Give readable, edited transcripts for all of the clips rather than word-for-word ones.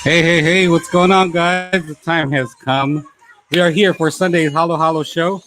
Hey, hey, hey, what's going on, guys? The time has come. We are here for Sunday's Hollow Hollow show.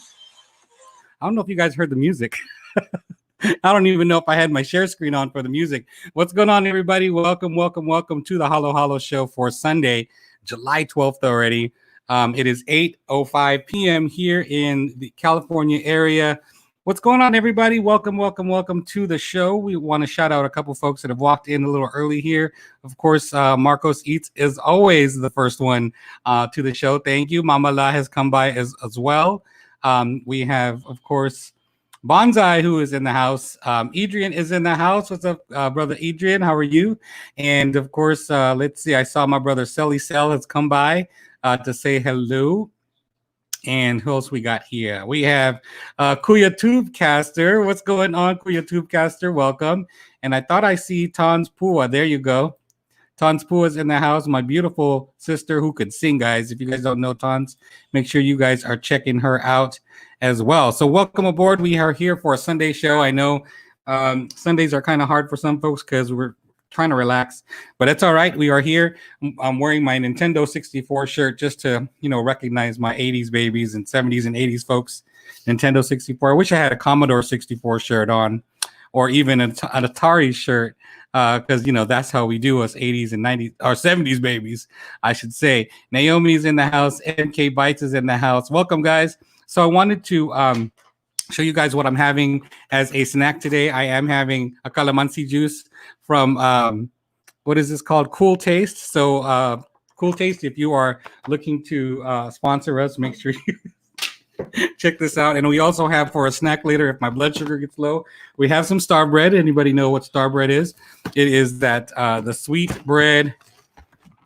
I don't know if you guys heard the music. I don't even know if I had my share screen on for the music. What's going on, everybody? Welcome, welcome, welcome to the Hollow Hollow show for Sunday, July 12th already. It is 8:05 p.m. here in the California area. What's going on, everybody? Welcome, welcome, welcome to the show. We want to shout out a couple folks that have walked in a little early here. Of course, Marcos Eats is always the first one to the show. Thank you. Mama La has come by as well. We have, of course, Bonsai, who is in the house. Adrian is in the house. What's up, brother Adrian? How are you? And of course, let's see. I saw my brother Selly Cell has come by to say hello. And who else we got here? We have Kuya Tubecaster. What's going on, Kuya Tubecaster? Welcome. And I thought I see Tons Pua. There you go. Tons Pua is in the house. My beautiful sister who could sing, guys. If you guys don't know Tons, make sure you guys are checking her out as well. So welcome aboard. We are here for a Sunday show. I know Sundays are kind of hard for some folks because we're trying to relax, but it's all right. We are here. I'm wearing my Nintendo 64 shirt just to, recognize my 80s babies and 70s and 80s folks. Nintendo 64. I wish I had a Commodore 64 shirt on, or even an Atari shirt, because that's how we do us 80s and 90s or 70s babies, I should say. Naomi's in the house. MK Bites is in the house. Welcome, guys. So I wanted to show you guys what I'm having as a snack today. I am having a calamansi juice from what is this called? Cool Taste. So Cool Taste, if you are looking to sponsor us, make sure you check this out. And we also have for a snack later, if my blood sugar gets low, we have some star bread. Anybody know what star bread is? It is that the sweet bread.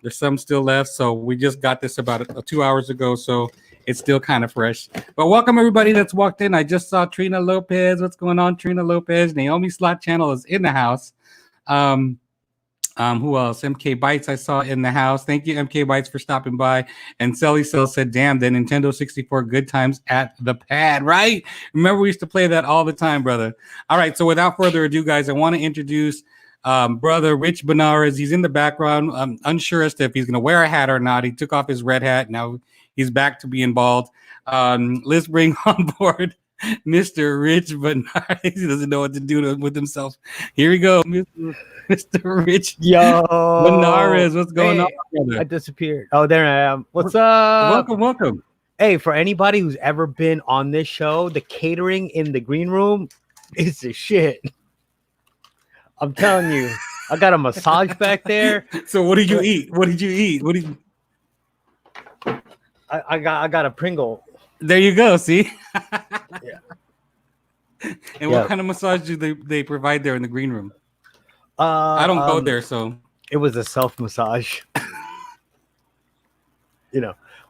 There's some still left. So we just got this about 2 hours ago. So it's still kind of fresh. But welcome, everybody that's walked in. I just saw Trina Lopez. What's going on, Trina Lopez? Naomi Slot Channel is in the house. Who else? MK Bites I saw in the house. Thank you, MK Bites, for stopping by. And Selly Cell said, damn, the Nintendo 64 good times at the pad, right? Remember, we used to play that all the time, brother. All right, so without further ado, guys, I want to introduce brother Rich Benares. He's in the background. I'm unsure as to if he's going to wear a hat or not. He took off his red hat. Now he's back to being bald. Let's bring on board Mr. Rich Benares. He doesn't know what to do with himself. Here we go, Mr. Rich Benares. What's going on, brother? I disappeared. Oh, there I am. What's up? Welcome. Hey, for anybody who's ever been on this show, the catering in the green room is the shit. I'm telling you, I got a massage back there. So what did you eat? What did you eat? I got a Pringle. There you go. See. Yeah. And what kind of massage do they provide there in the green room? I don't go there, so it was a self massage.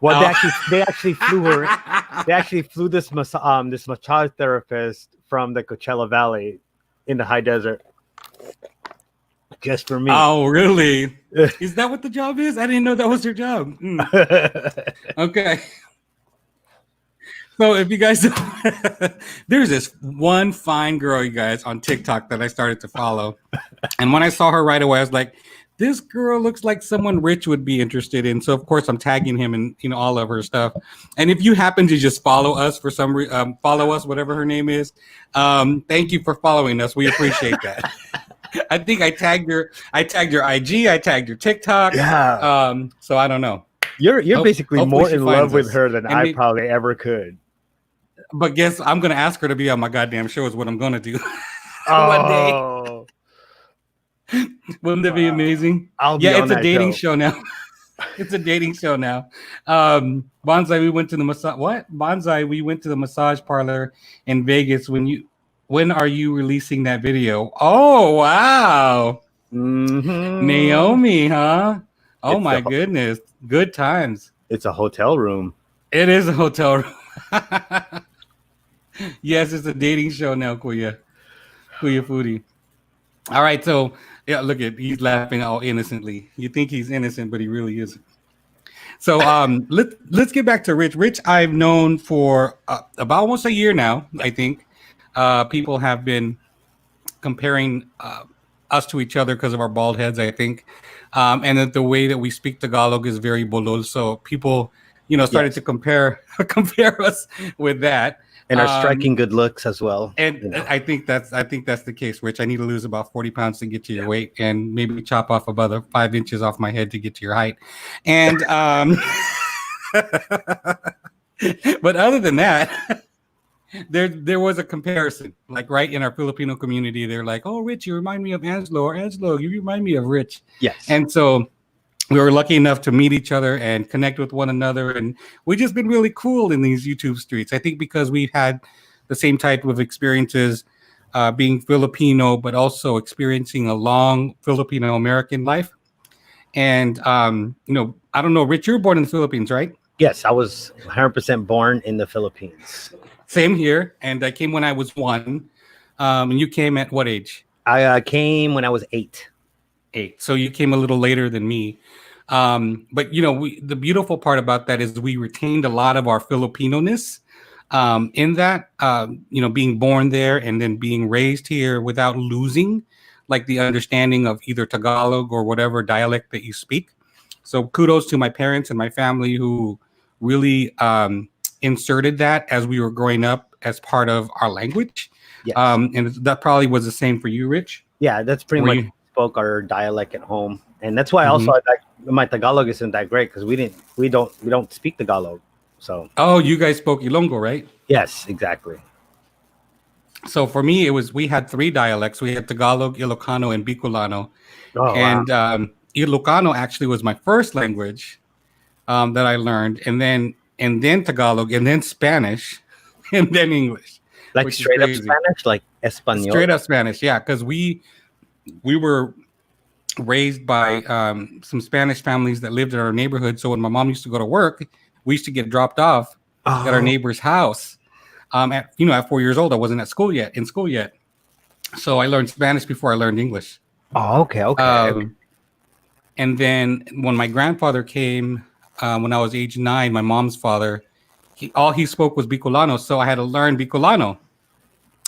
Well, they actually flew her. They actually flew this massage therapist from the Coachella Valley in the high desert just for me. Oh, really? Is that what the job is? I didn't know that was your job. Okay. So if you guys there's this one fine girl, you guys, on TikTok that I started to follow. And when I saw her right away, I was like, this girl looks like someone Rich would be interested in. So of course I'm tagging him in all of her stuff. And if you happen to just follow us for some reason, follow us, whatever her name is, thank you for following us. We appreciate that. I think I tagged your IG, I tagged your TikTok. Yeah. So I don't know. You're basically more in love with her than I probably ever could. But guess I'm gonna ask her to be on my goddamn show is what I'm gonna do. One day. Wouldn't that be amazing? It's a dating show now. It's a dating show now. Bonsai, we went to the massage. What? Bonsai, we went to the massage parlor in Vegas. When are you releasing that video? Oh wow. Mm-hmm. Naomi, huh? Oh my goodness. Good times. It's a hotel room. It is a hotel room. Yes, it's a dating show now, Kuya Foodie. All right, so yeah, look at he's laughing all innocently. You think he's innocent, but he really isn't. So let's get back to Rich. Rich, I've known for about almost a year now. I think people have been comparing us to each other because of our bald heads, I think. And that the way that we speak Tagalog is very bolol. So people, started to compare us with that. And our striking good looks as well. And I think that's the case, Rich. I need to lose about 40 pounds to get to your weight, and maybe chop off about 5 inches off my head to get to your height. And but other than that, there was a comparison. Like right in our Filipino community, they're like, "Oh, Rich, you remind me of Angelo," or "Angelo, you remind me of Rich." Yes. And so we were lucky enough to meet each other and connect with one another. And we've just been really cool in these YouTube streets. I think because we've had the same type of experiences being Filipino, but also experiencing a long Filipino-American life. And, I don't know, Rich, you were born in the Philippines, right? Yes, I was 100% born in the Philippines. Same here. And I came when I was 1. And you came at what age? I came when I was 8. So you came a little later than me. But the beautiful part about that is we retained a lot of our Filipino-ness in that, being born there and then being raised here without losing like the understanding of either Tagalog or whatever dialect that you speak. So kudos to my parents and my family who really inserted that as we were growing up as part of our language. Yes. And that probably was the same for you, Rich. Yeah, that's pretty much spoke our dialect at home, and that's why also my Tagalog isn't that great because we don't speak Tagalog. So you guys spoke Ilonggo, right? Yes, exactly. So for me, we had 3 dialects. We had Tagalog, Ilocano, and Bicolano. Wow. Ilocano actually was my first language that I learned, and then Tagalog, and then Spanish, and then English. Like straight up Spanish, like Espanol. Straight up Spanish, yeah, because we were raised by some Spanish families that lived in our neighborhood. So when my mom used to go to work, we used to get dropped off at our neighbor's house. At 4 years old, I wasn't in school yet. So I learned Spanish before I learned English. Oh, okay. And then when my grandfather came, when I was age 9, my mom's father, all he spoke was Bicolano. So I had to learn Bicolano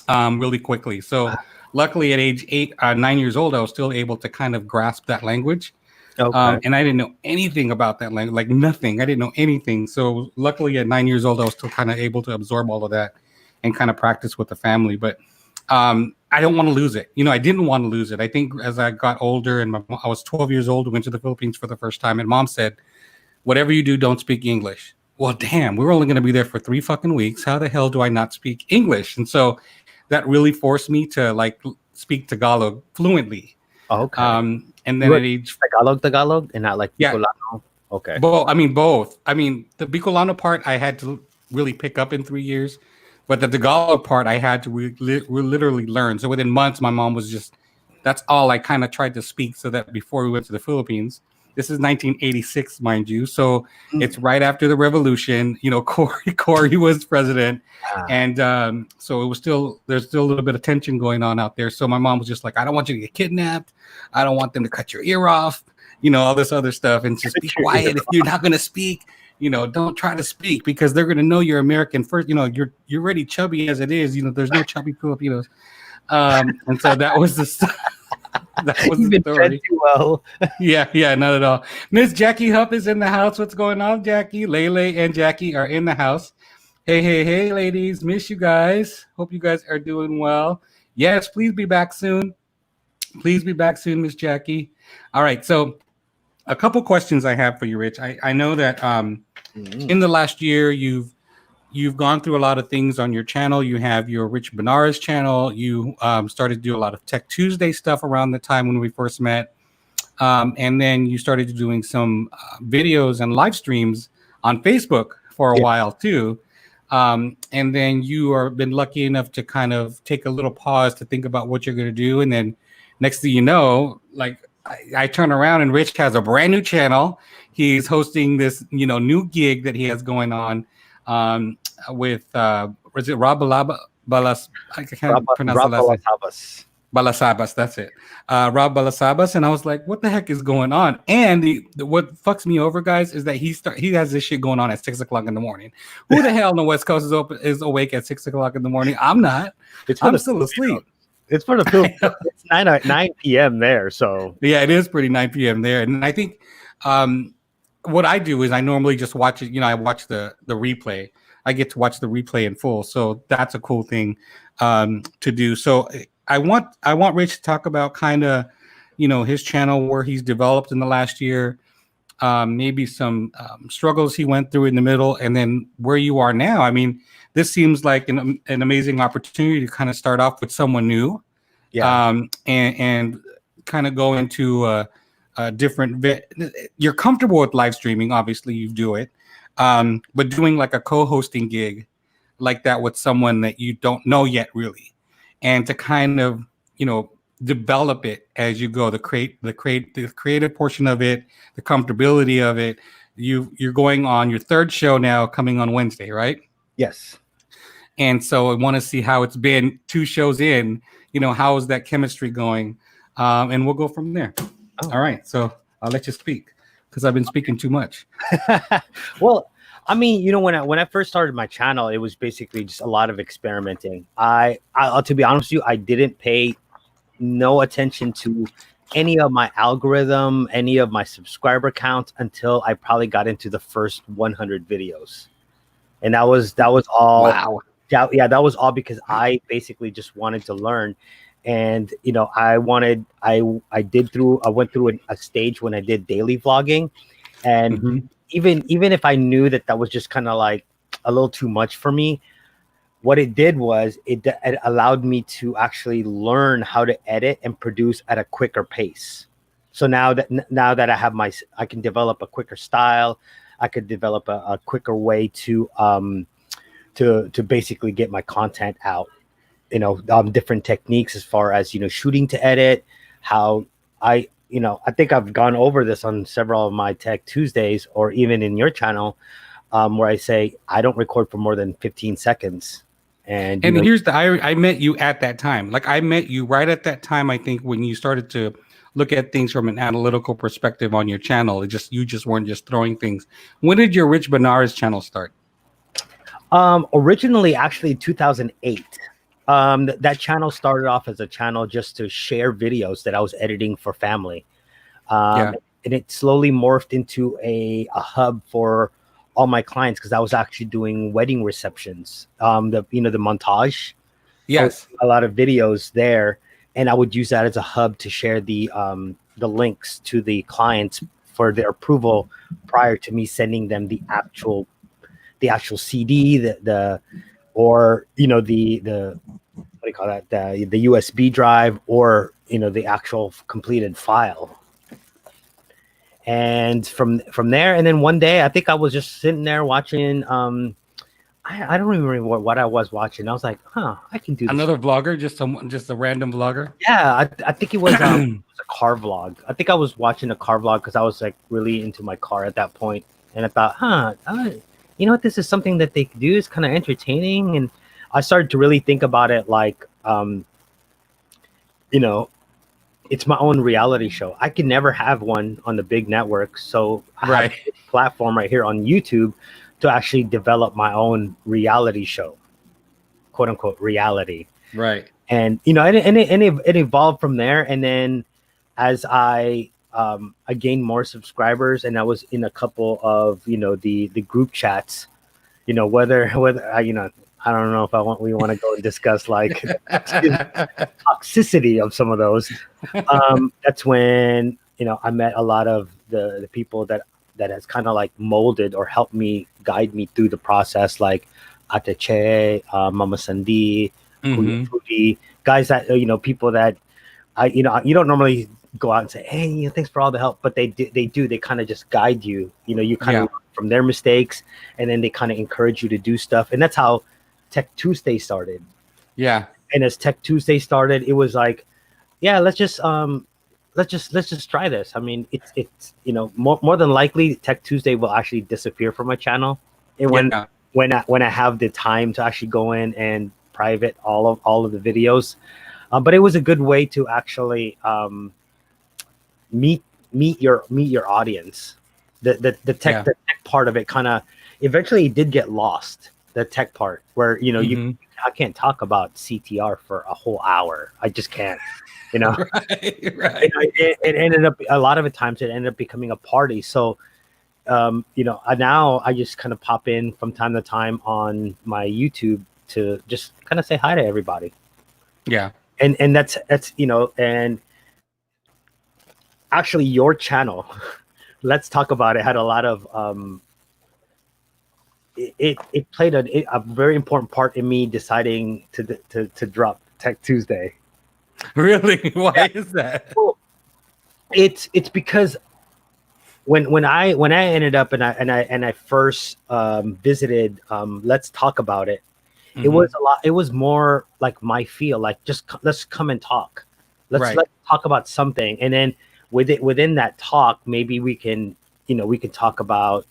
really quickly. So luckily at age 9 years old, I was still able to kind of grasp that language. Okay. And I didn't know anything about that language, like nothing. I didn't know anything. So luckily at 9 years old, I was still kind of able to absorb all of that and kind of practice with the family. But I don't want to lose it. I didn't want to lose it. I think as I got older and I was 12 years old, went to the Philippines for the first time, and Mom said, "Whatever you do, don't speak English." Well, damn, we're only going to be there for 3 fucking weeks. How the hell do I not speak English? And so that really forced me to like speak Tagalog fluently. Okay. And then at age Tagalog, and not like Bicolano. Okay. Both. I mean, the Bicolano part I had to really pick up in 3 years, but the Tagalog part I had to literally learn. So within months, my mom was that's all I kind of tried to speak. So that before we went to the Philippines, this is 1986, mind you. So it's right after the revolution. Cory was president. And so there's still a little bit of tension going on out there. So my mom was just like, "I don't want you to get kidnapped. I don't want them to cut your ear off, all this other stuff. And just be quiet. If you're not going to speak, don't try to speak because they're going to know you're American first. You're already chubby as it is. There's no chubby Filipinos." And so that was the story. Too well. Yeah, not at all. Miss Jackie Huff is in the house. What's going on, Jackie? Lele and Jackie are in the house. Hey, ladies. Miss you guys. Hope you guys are doing well. Yes, please be back soon. Miss Jackie. All right, so a couple questions I have for you, Rich. I know that in the last year you've gone through a lot of things on your channel. You have your Rich Benares channel. You started to do a lot of Tech Tuesday stuff around the time when we first met. And then you started doing some videos and live streams on Facebook for a while too. And then you are been lucky enough to kind of take a little pause to think about what you're going to do. And then next thing you know, like I turn around and Rich has a brand new channel. He's hosting this, new gig that he has going on with was it Rob Balas? I can't pronounce the last name. Balasabas, that's it. Rob Balasabas, and I was like, "What the heck is going on?" And what fucks me over, guys, is that he has this shit going on at 6:00 in the morning. Who the hell on the West Coast is awake at 6:00 in the morning? I'm not. I'm still asleep. It's for the Filipino. It's 9 p.m. there, so Yeah, it is pretty 9 p.m. there. And I think what I do is I normally just watch it. I watch the replay. I get to watch the replay in full. So that's a cool thing to do. So I want Rich to talk about kind of, his channel, where he's developed in the last year, maybe some struggles he went through in the middle, and then where you are now. I mean, this seems like an amazing opportunity to kind of start off with someone new, yeah. and kind of go into a different. You're comfortable with live streaming, obviously you do it, but doing like a co-hosting gig like that with someone that you don't know yet, really, and to kind of develop it as you go, the creative portion of it, the comfortability of it. You're going on your third show now, coming on Wednesday, right? Yes. And so I want to see how it's been 2 shows in. How is that chemistry going? And we'll go from there. Oh. All right. So I'll let you speak because I've been speaking too much. Well, I mean, when I first started my channel, it was basically just a lot of experimenting. I'll to be honest with you, I didn't pay no attention to any of my algorithm, any of my subscriber counts until I probably got into the first 100 videos, and that was all. Wow. Yeah, that was all because I basically just wanted to learn, and I went through a stage when I did daily vlogging, and Mm-hmm. even if I knew that was just kind of like a little too much for me, what it did was it allowed me to actually learn how to edit and produce at a quicker pace. So now that I can develop a quicker style, I could develop a quicker way to basically get my content out. Different techniques as far as shooting to edit, how I think I've gone over this on several of my Tech Tuesdays, or even in your channel, where I say I don't record for more than 15 seconds. And here's I met you at that time. Like, I met you right at that time, I think, when you started to look at things from an analytical perspective on your channel. You just weren't just throwing things. When did your Rich Benares channel start? Originally, actually 2008. That channel started off as a channel just to share videos that I was editing for family. Yeah. And it slowly morphed into a hub for all my clients, because I was actually doing wedding receptions. The montage. Yes. A lot of videos there, and I would use that as a hub to share the links to the clients for their approval prior to me sending them the actual CD, or the what do you call that, the USB drive, or the actual completed file. And from there, and then one day I think I was just sitting there watching. I don't even remember what I was watching. I was like, I can do this. Another vlogger, just a random vlogger. Yeah, I think it was it was a car vlog. I think I was watching a car vlog because I was like really into my car at that point, and I thought, what, this is something that they could do. It's kind of entertaining, and I started to really think about it like, it's my own reality show. I could never have one on the big network, so I have this platform right here on YouTube to actually develop my own reality show, quote unquote reality. Right. And it evolved from there. And then as I gained more subscribers, and I was in a couple of the group chats, whether I don't know if we want to go and discuss like toxicity of some of those. That's when I met a lot of the people that has kind of like molded or helped me guide me through the process, like Ate Che, Mama Sandi, Foodie, guys that people that you don't normally go out and say, hey, thanks for all the help, but they kind of just guide you. You kind of learn from their mistakes, and then they kind of encourage you to do stuff, and that's how Tech Tuesday started. Yeah. And as Tech Tuesday started, it was like, yeah, let's just try this. I mean, it's more than likely Tech Tuesday will actually disappear from my channel, and when I have the time to actually go in and private all of the videos. But it was a good way to actually meet your audience. The tech part of it kind of eventually did get lost. the tech part where I can't talk about CTR for a whole hour. I just can't. Right. It ended up a lot of the times it ended up becoming a party. So now I just kind of pop in from time to time on my YouTube to just kind of say hi to everybody. Yeah. And that's and actually your channel, Let's Talk About It, had a lot of it played a very important part in me deciding to drop Tech Tuesday. Really? Why is that? Well, it's because when I ended up and I first visited Let's Talk About It, it was a lot. It was more like my feel, like let's come and talk. Let's talk about something, and then within that talk, maybe we can talk about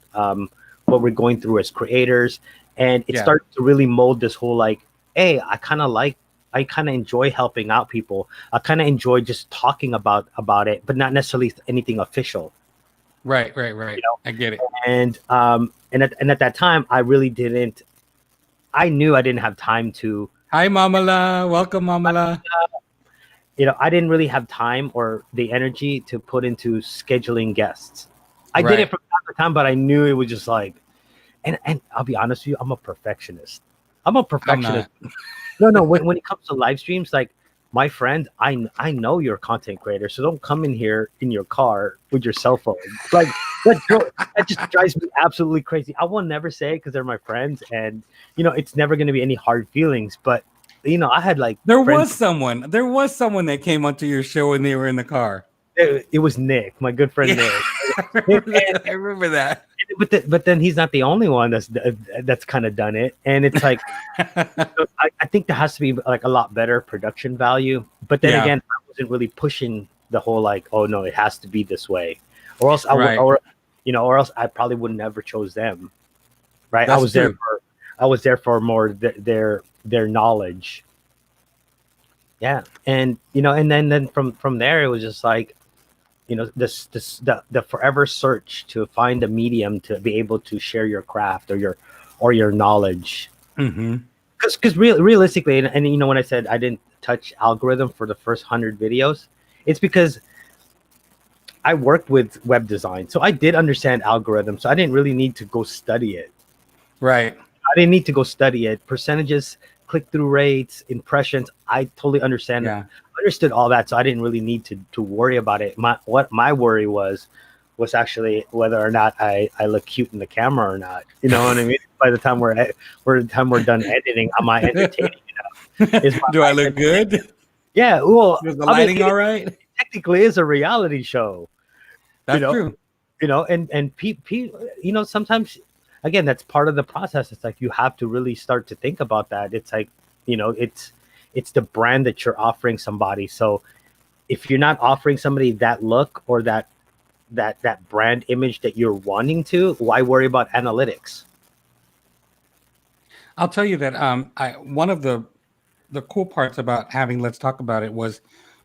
what we're going through as creators, and it started to really mold this whole like, hey, I kind of enjoy helping out people. I kind of enjoy just talking about it, but not necessarily anything official. Right. I get it. And at that time, I really didn't. I knew I didn't have time to. Hi, Mamala. Welcome, Mamala. I didn't really have time or the energy to put into scheduling guests. I did it from time to time, but I knew it was just like, and I'll be honest with you, I'm a perfectionist. No, when it comes to live streams, like my friend, I know you're a content creator, so don't come in here in your car with your cell phone. Like that just drives me absolutely crazy. I will never say it because they're my friends, and it's never going to be any hard feelings. But I had like there was someone that came onto your show when they were in the car. It was Nick, my good friend Nick. I remember that. But then he's not the only one that's kind of done it, and it's like I think there has to be like a lot better production value. But then again, I wasn't really pushing the whole like, oh no, it has to be this way, or else or else I probably would never chose them. Right? That's true. I was there for more their knowledge. Yeah, and and then from there it was just like, the forever search to find a medium to be able to share your craft or your knowledge. Because realistically, and when I said I didn't touch algorithm for the first 100 videos, it's because I worked with web design, so I did understand algorithms. So I didn't really need to go study it. Right. I didn't need to go study it. Percentages, click-through rates, impressions, I totally understand. Yeah. Understood all that, so I didn't really need to worry about it. My worry was actually whether or not I look cute in the camera or not. You know what I mean? By the time we're done editing, am I entertaining enough? Do I look good? Yeah. Well, is the lighting all right? It technically is a reality show. That's true. And sometimes, again, that's part of the process. It's like you have to really start to think about that. It's like, it's the brand that you're offering somebody. So if you're not offering somebody that look or that brand image that you're wanting to, why worry about analytics? I'll tell you that one of the cool parts about having Let's Talk About It was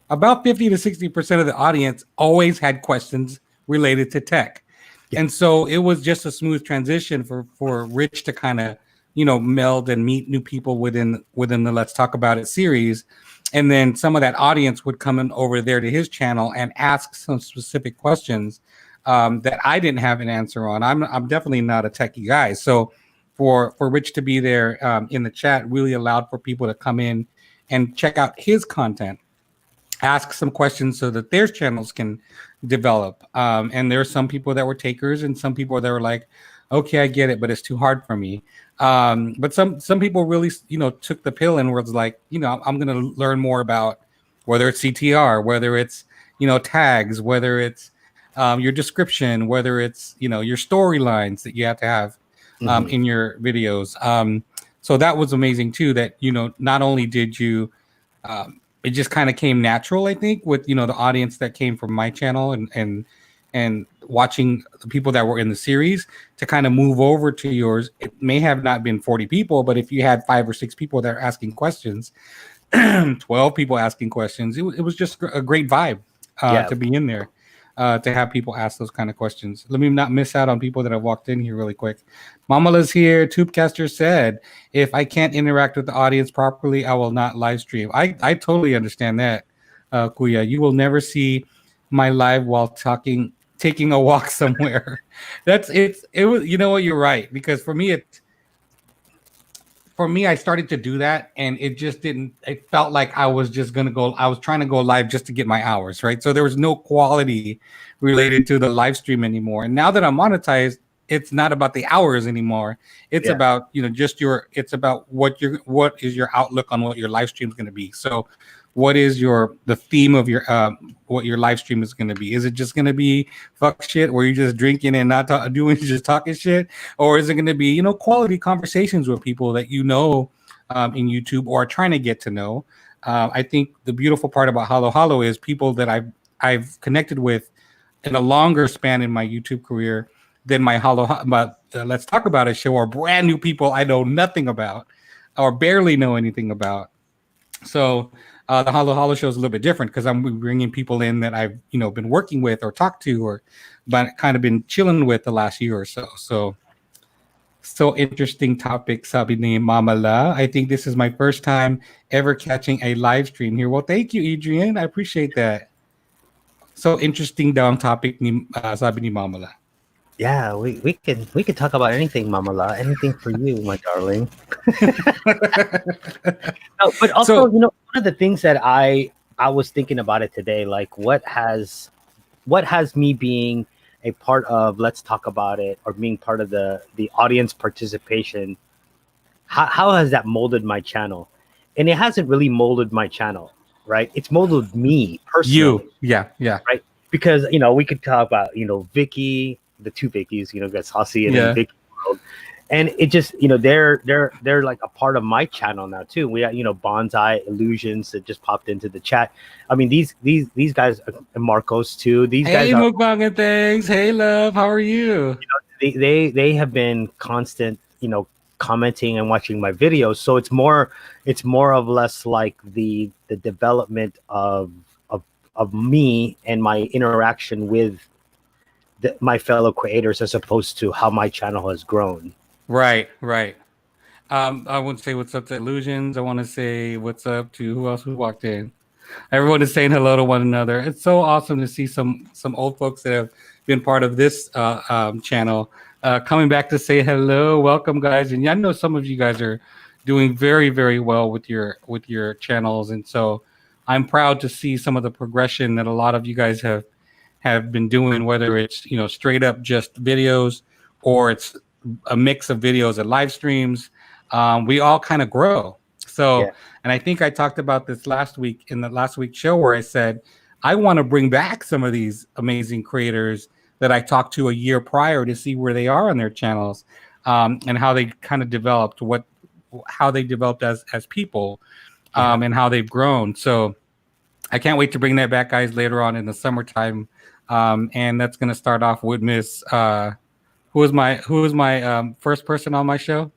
about 50 to 60% of the audience always had questions related to tech. Yeah. And so it was just a smooth transition for Rich to kind of, meld and meet new people within the Let's Talk About It series. And then some of that audience would come in over there to his channel and ask some specific questions that I didn't have an answer on. I'm definitely not a techie guy. So for Rich to be there in the chat really allowed for people to come in and check out his content, ask some questions so that their channels can develop. And there are some people that were takers and some people that were like, okay, I get it, but it's too hard for me. But some people really, took the pill and was like, I'm going to learn more about whether it's CTR, whether it's, tags, whether it's your description, whether it's, your storylines that you have to have in your videos. So that was amazing too, that, not only did you, it just kind of came natural, I think, with, the audience that came from my channel and watching the people that were in the series to kind of move over to yours. It may have not been 40 people, but if you had 5 or 6 people that are asking questions, 12 people asking questions, it was just a great vibe to be in there. to have people ask those kind of questions. Let me not miss out on people that have walked in here really quick. Mamala's here. Tubecaster said, if I can't interact with the audience properly, I will not live stream. I totally understand that, Kuya. You will never see my live while taking a walk somewhere. It was, you know what, you're right. Because for me, I started to do that, and it just didn't. It felt like I was just gonna go. I was trying to go live just to get my hours, right? So there was no quality related to the live stream anymore. And now that I'm monetized, it's not about the hours anymore. It's about just your. It's about what is your outlook on what your live stream is going to be. So, what is the theme of your what your live stream is going to be? Is it just going to be fuck shit where you're just drinking and not doing just talking shit, or is it going to be quality conversations with people that in YouTube or are trying to get to know? I think the beautiful part about Halo Halo is people that I've connected with in a longer span in my YouTube career than my Let's Talk About It show, or brand new people I know nothing about or barely know anything about. So the Halo Halo show is a little bit different because I'm bringing people in that I've been working with or talked to or but kind of been chilling with the last year or so. So interesting topic, sabi ni Mama La. I think this is my first time ever catching a live stream here. Well, thank you, Adrian. I appreciate that. So interesting daw ang topic ni sabi ni Mama La. Yeah, we can talk about anything, Mama La. Anything for you, my darling. No, but also, one of the things that I was thinking about it today, like what has me being a part of Let's Talk About It or being part of the audience participation, how has that molded my channel? And it hasn't really molded my channel, right? It's molded me personally. Yeah. Right? Because, we could talk about, Vicky, the two Vickies, got Saucy and then Vicky World. And it just, they're like a part of my channel now too. We got, Bonsai Illusions that just popped into the chat. I mean, these guys, Marcos too. These guys are Mukbanger, thanks. Hey, love, how are you? They have been constant, commenting and watching my videos. So it's more of less like the development of me and my interaction with my fellow creators as opposed to how my channel has grown. Right. I want to say what's up to Illusions. I want to say what's up to who else who walked in. Everyone is saying hello to one another. It's so awesome to see some old folks that have been part of this channel coming back to say hello. Welcome, guys. And I know some of you guys are doing very, very well with your channels, and so I'm proud to see some of the progression that a lot of you guys have been doing, whether it's straight up just videos or it's a mix of videos and live streams. We all kind of grow. So, and I think I talked about this last week in the last week's show where I said I want to bring back some of these amazing creators that I talked to a year prior to see where they are on their channels, and how they kind of developed, how they developed as people, and how they've grown. So I can't wait to bring that back, guys, later on in the summertime. And that's going to start off with Miss, who was my first person on my show?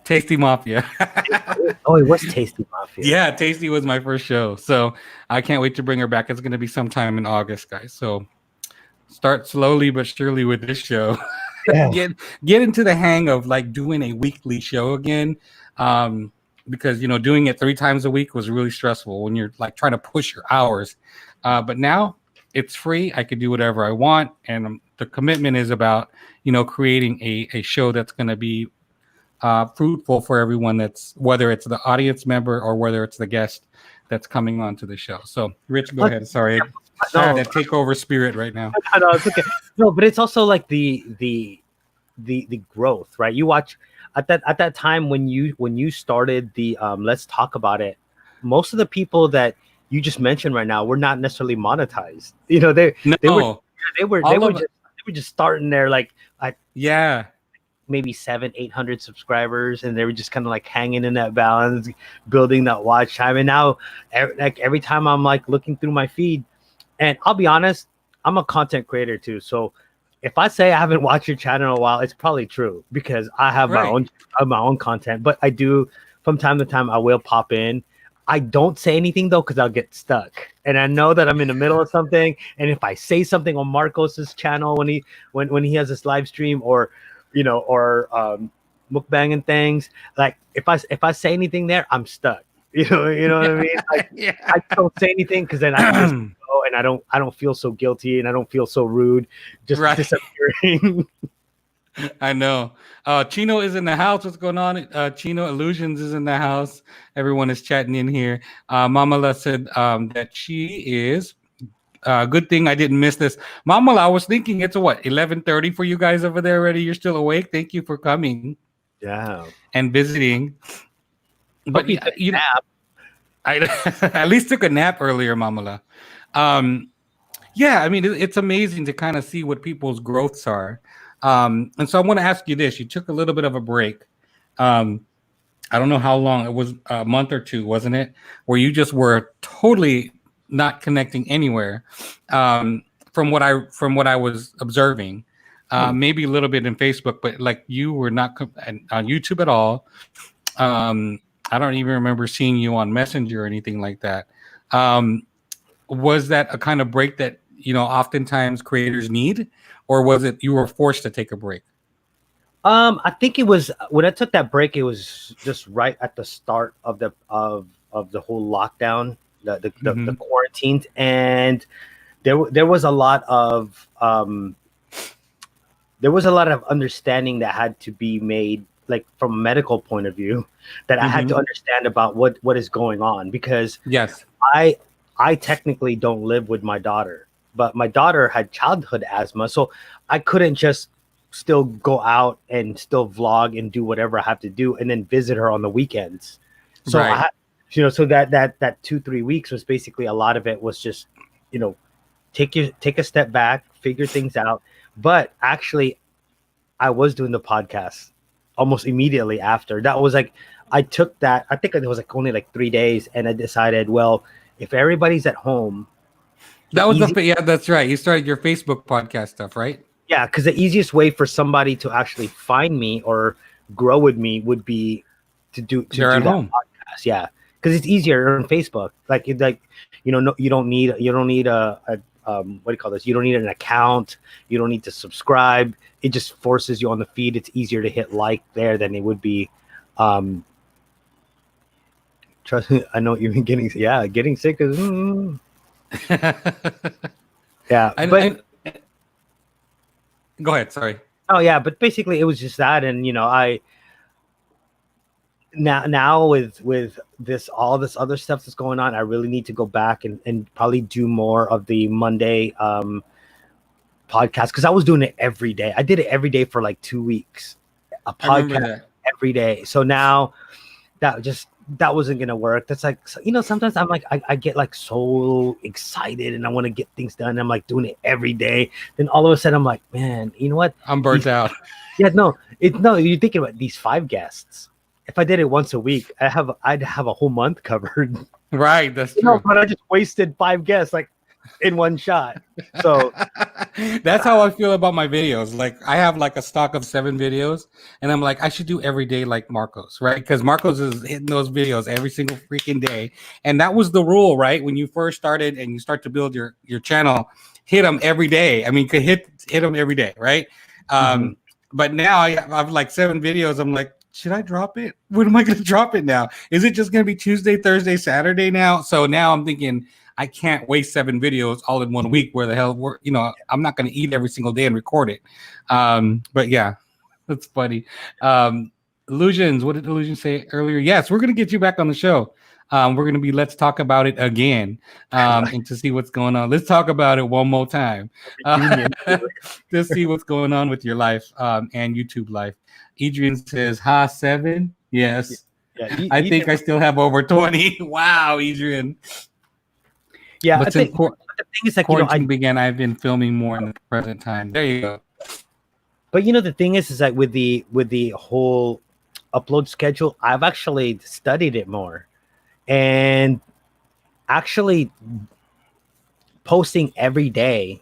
Tasty Mafia. Oh, it was Tasty Mafia. Yeah, Tasty was my first show. So I can't wait to bring her back. It's going to be sometime in August, guys. So start slowly but surely with this show. Yeah. Get into the hang of like doing a weekly show again. Because doing it 3 times a week was really stressful when you're like trying to push your hours. But now it's free. I can do whatever I want, and the commitment is about creating a show that's going to be fruitful for everyone. That's whether it's the audience member or whether it's the guest that's coming onto the show. So, Rich, go ahead. Sorry, that takeover spirit right now. No, it's okay. No, but it's also like the growth, right? You watch. At that time when you started the Let's Talk About It, most of the people that you just mentioned right now were not necessarily monetized. They were just starting there like at maybe 700-800 subscribers, and they were just kind of like hanging in that balance, building that watch time. And now every time I'm like looking through my feed, and I'll be honest, I'm a content creator too, so if I say I haven't watched your channel in a while, it's probably true because I have my own content. But I do from time to time I will pop in. I don't say anything though, because I'll get stuck. And I know that I'm in the middle of something. And if I say something on Marcos's channel when he has this live stream, or mukbang and things, like if I say anything there, I'm stuck. You know what I mean? Like, Yeah. I don't say anything because then I can just go, and I don't feel so guilty, and I don't feel so rude just Right. disappearing. I know. Chino is in the house. What's going on? Chino Illusions is in the house. Everyone is chatting in here. Mamala said that she is. Good thing I didn't miss this. Mamala, I was thinking it's what 11:30 for you guys over there already. You're still awake. Thank you for coming Yeah. and visiting. But Hope you took a nap. I at least took a nap earlier, Mamala. Yeah, I mean, it's amazing to kind of see what people's growths are. And so I want to ask you this. You took a little bit of a break. I don't know how long. It was a month or two, wasn't it? Where you just were totally not connecting anywhere. From what I was observing. Maybe a little bit in Facebook, but like you were not on YouTube at all. I don't even remember seeing you on Messenger or anything like that. Was that a kind of break that oftentimes creators need, or was it you were forced to take a break? I think it was when I took that break. It was just right at the start of the whole lockdown, the quarantines, and there was a lot of understanding that had to be made, like from a medical point of view, that I had to understand about what is going on, because Yes. I technically don't live with my daughter, but my daughter had childhood asthma, so I couldn't just still go out and still vlog and do whatever I have to do and then visit her on the weekends. So Right. so that 2-3 weeks was basically, a lot of it was just, take a step back, figure things out. But actually, I was doing the podcast almost immediately after. That was like, I took that, I think it was like only like 3 days, and I decided, well, if everybody's at home, That was yeah, that's right. You started your Facebook podcast stuff, right? yeah, because the easiest way for somebody to actually find me or grow with me would be to do They're at that home. podcast. Yeah, because it's easier on Facebook. Like no, you don't need a what do you call this? You don't need an account. You don't need to subscribe. It just forces you on the feed. It's easier to hit like there than it would be. Trust me, I know what you've been getting sick is. Yeah, Go ahead. Sorry. oh yeah, but basically it was just that, and I now with this, all this other stuff that's going on, I really need to go back and probably do more of the Monday podcast, because I was doing it every day. I did it every day for like 2 weeks, a podcast every day. So now that wasn't gonna work. That's like, sometimes I'm like, I get like so excited and I want to get things done. I'm like doing it every day. Then all of a sudden I'm like, man, you know what? I'm burnt out. Yeah, no, you're thinking about these 5 guests. If I did it once a week, I'd have a whole month covered. Right, that's true. But I just wasted 5 guests like in one shot. So that's how I feel about my videos. Like I have like a stock of 7 videos, and I'm like, I should do every day like Marcos, right? Because Marcos is hitting those videos every single freaking day, and that was the rule, right? When you first started and you start to build your channel, hit them every day. I mean, could hit them every day, right? But now I have like 7 videos. I'm like, should I drop it? When am I going to drop it now? Is it just going to be Tuesday, Thursday, Saturday now? So now I'm thinking, I can't waste 7 videos all in one week. Where the hell, I'm not going to eat every single day and record it. But yeah, that's funny. Illusions, what did Illusion say earlier? Yes, we're going to get you back on the show. We're going to be, let's talk about it again, and to see what's going on. Let's talk about it one more time. To see what's going on with your life and YouTube life. Adrian says, 7? Yes. Yeah, I think I still have over 20. Wow, Adrian. Yeah, but since the thing is, like, quarantine began, I've been filming more in the present time. There you go. But the thing is that with the whole upload schedule, I've actually studied it more, and actually posting every day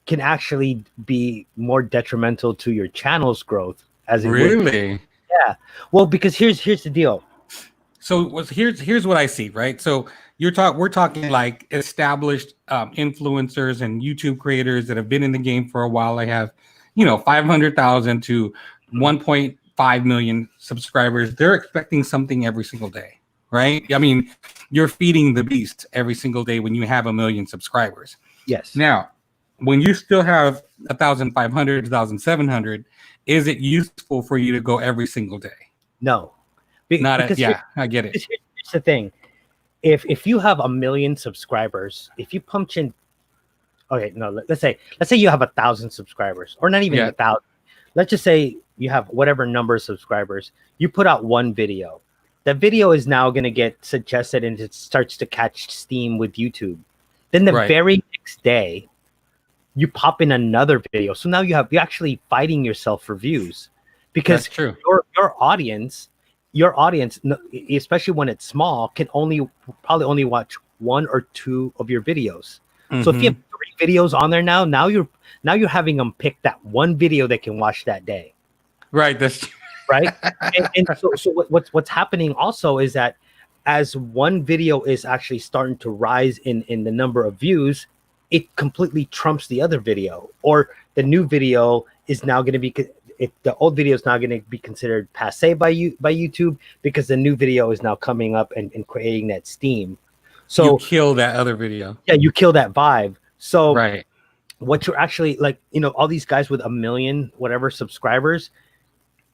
can actually be more detrimental to your channel's growth. As it really? Yeah. Well, because here's the deal. So here's what I see, right? So we're talking like established influencers and YouTube creators that have been in the game for a while. I have, 500,000 to 1.5 million subscribers. They're expecting something every single day, right? I mean, you're feeding the beast every single day when you have a million subscribers. Yes. Now, when you still have 1,500, 1,700, is it useful for you to go every single day? No. Because I get it. Here's the thing. If you have a million subscribers, if you punch in, okay, no, let's say you have 1,000 subscribers, or not even 1,000. Let's just say you have whatever number of subscribers. You put out one video. That video is now going to get suggested, and it starts to catch steam with YouTube. Then the very next day, you pop in another video. So now you're actually fighting yourself for views, because That's true. Your audience, especially when it's small, can probably only watch one or two of your videos. Mm-hmm. So if you have 3 videos on there now you're having them pick that one video they can watch that day. Right. That's right. and so what's happening also is that as one video is actually starting to rise in the number of views, it completely trumps the other video, or the new video is now going to be. The old video is now going to be considered passe by YouTube, because the new video is now coming up and creating that steam. So you kill that other video. Yeah, you kill that vibe. So what you're actually like, all these guys with 1 million whatever subscribers,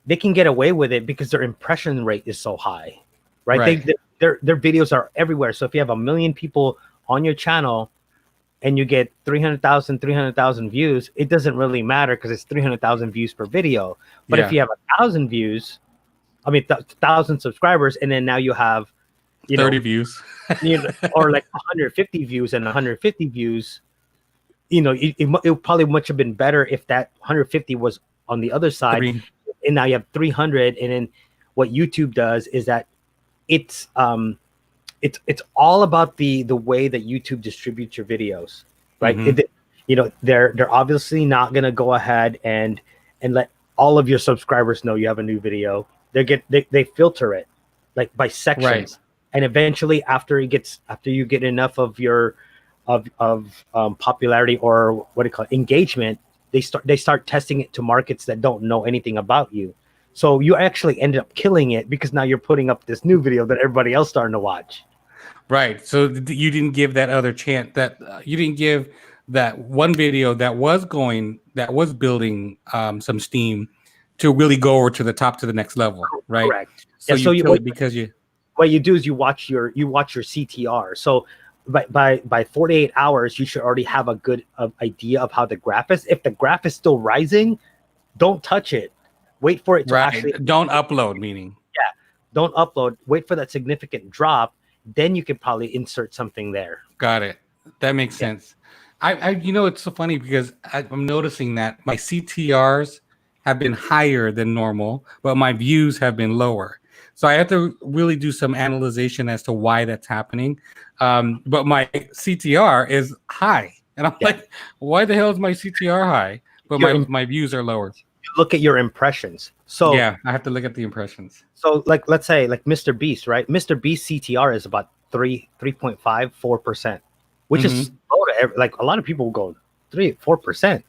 they can get away with it because their impression rate is so high, right? Their videos are everywhere. So if you have 1 million people on your channel, and you get 300,000 views, it doesn't really matter because it's 300,000 views per video. But if you have 1,000 views, 1,000 subscribers, and then now you have 30 views, or like 150 views and 150 views, it probably much have been better if that 150 was on the other side, and now you have 300. And then what YouTube does is that it's all about the way that YouTube distributes your videos, right? Mm-hmm. They're obviously not gonna go ahead and let all of your subscribers know you have a new video. They filter it like by sections, and eventually after you get enough of your popularity, or what do you call it, engagement, they start testing it to markets that don't know anything about you. So you actually ended up killing it because now you're putting up this new video that everybody else starting to watch. Right. So you didn't give that other chance, that you didn't give that one video that was building some steam to really go over to the next level. Right. Correct. So what you do is you watch your CTR. So by 48 hours, you should already have a good idea of how the graph is. If the graph is still rising, don't touch it. Wait for it to actually. Don't upload, meaning. Yeah. Don't upload. Wait for that significant drop. Then you could probably insert something there. Got it. That makes sense. It's so funny because I'm noticing that my CTRs have been higher than normal, but my views have been lower. So I have to really do some analyzation as to why that's happening. But my CTR is high, and I'm like, why the hell is my CTR high, but my views are lower? Look at your impressions. So I have to look at the impressions. So let's say Mr. Beast, right? Mr. Beast CTR is about 3.54%, which is low to like a lot of people go 3-4%,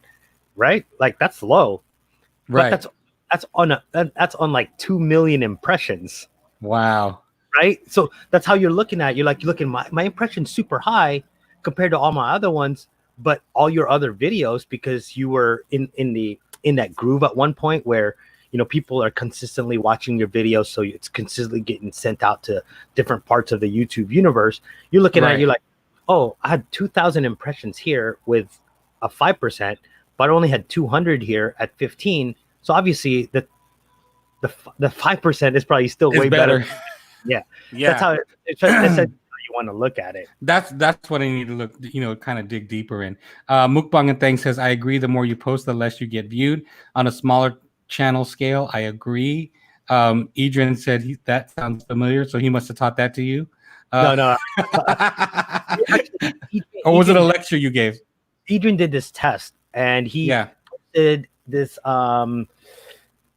right? Like that's low. Right. But that's on like 2 million impressions. Wow. Right? So that's how you're looking at it. You're looking, my impression's super high compared to all my other ones, but all your other videos, because you were in that groove at one point where people are consistently watching your videos, so it's consistently getting sent out to different parts of the YouTube universe. You're looking at it, you're like, oh, I had 2,000 impressions here with a 5%, but I only had 200 here at 15. So obviously the 5% is probably still way better. Yeah. That's how that's how you want to look at it. That's what I need to look, kind of dig deeper in. Mukbanger Thang says, I agree. The more you post, the less you get viewed. On a smaller channel scale, I agree. Adrian said that sounds familiar, so he must have taught that to you. No. Or was it a lecture you gave? Adrian did this test, and he did this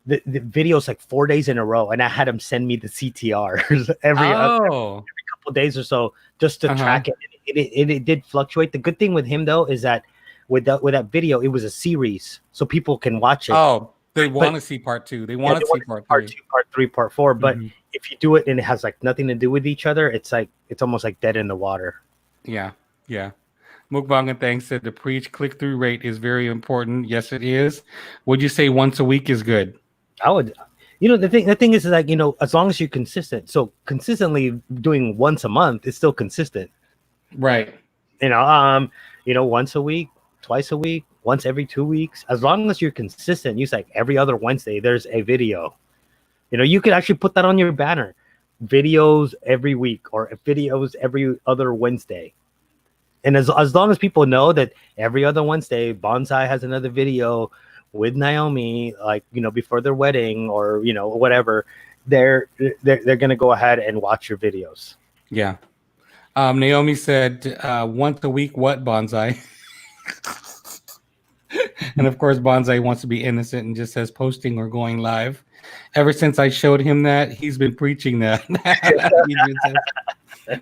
the videos like 4 days in a row, and I had him send me the CTRs every couple days or so just to track it. It did fluctuate. The good thing with him though is that with that video, it was a series, so people can watch it. Oh, they want to see part 2. They want to see part 3. Part 2, part 3, part 4. But if you do it and it has like nothing to do with each other, it's almost like dead in the water. Yeah. Mukbanger Thang said the preach click-through rate is very important. Yes, it is. Would you say once a week is good? I would. The thing is like, as long as you're consistent. So consistently doing once a month is still consistent. Right. Once a week, twice a week, once every 2 weeks. As long as you're consistent, you say like every other Wednesday there's a video. You could actually put that on your banner. Videos every week or videos every other Wednesday. And as long as people know that every other Wednesday, Bonsai has another video with Naomi, like, before their wedding or, whatever, they're going to go ahead and watch your videos. Yeah. Naomi said, once a week, what, Bonsai? And of course, Bonsai wants to be innocent and just says posting or going live. Ever since I showed him that, he's been preaching that.